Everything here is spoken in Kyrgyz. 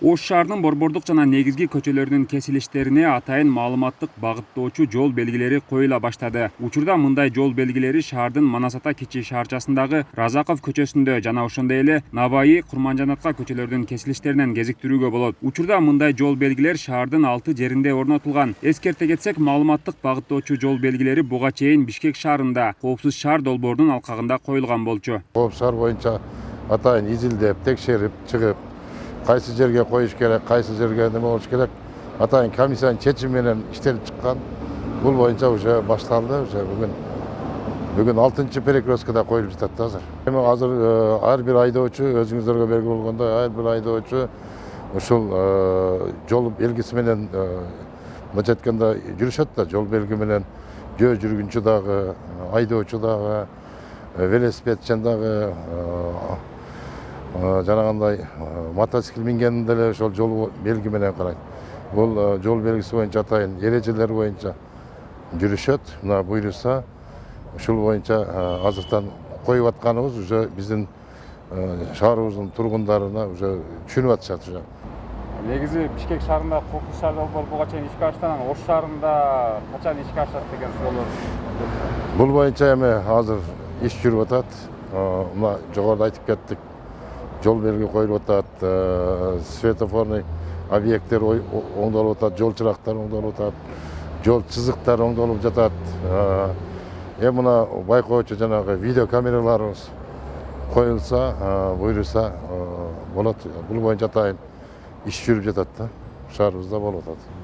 Ош шаарынын борбордук жана негизги көчөлөрүнүн кесилиштерине атайын маалыматтык багыттоочу жол белгилери коюла баштады. Учурда мындай жол белгилери шаардын Манас ата кичи шаарчасындагы Разаков көчөсүндө жана ошондой эле Наваи, Курманжанатка көчөлөрүнүн кесилиштеринен кезиктирүүгө болот. Учурда мындай жол белгилер шаардын 6 жеринде орнотулган. Эскерте кетсек, маалыматтык багыттоочу жол белгилери буга чейин Бишкек шаарында Коопсуз шаар долбоорунун алкагында коюлган болчу. Коопсуз шаар боюнча атайын изилдеп, текшерип чыгып, кайсы жерге коюш керек, кайсы жерге неме болуш керек, атайын комиссиянын чечими менен иштелип чыккан. Бул боюнча уже башталды, уже бүгүн 6-чы перекресткада коюлуп жатат да азыр. Эми азыр ар бир айдоочу өзүңүздөргө белгилүү болгондой, ар бир айдоочу ушул жол белгиси менен мынча айтканда жүрүшөт да, жол белги менен жөө жүргүнчү дагы, айдоочу дагы, велосипедчен дагы, жанагындай мотоцикл минген деле ошол жол белги менен карайт. Бул жол белгиси боюнча атайын эрежелер боюнча жүрүшөт. Мына буйруса ушул боюнча азыртан коюп атканыбыз уже биздин шаарыбыздын тургундарына уже түшүнүп атышат уже. Негизи Бишкек шаарында Коопсуз шаар долбоору буга чейин ишке ашкан, Ош шаарында качан ишке ашат деген суроолор. Бул боюнча эми азыр иш жүрүп атат. Мына жогоруда айтып кеттик. Жол белги коюлуп атат, светофорный объекттер оңдолуп атат, жол чырактары оңдолуп атат, жол чызыктары оңдолуп жатат. Эми мына байкоочу жанагы видео камераларыбыз коюлса, буйруса болот. Бул боюнча атайын иш жүрүп жатат да, шаарыбызда болуп атат.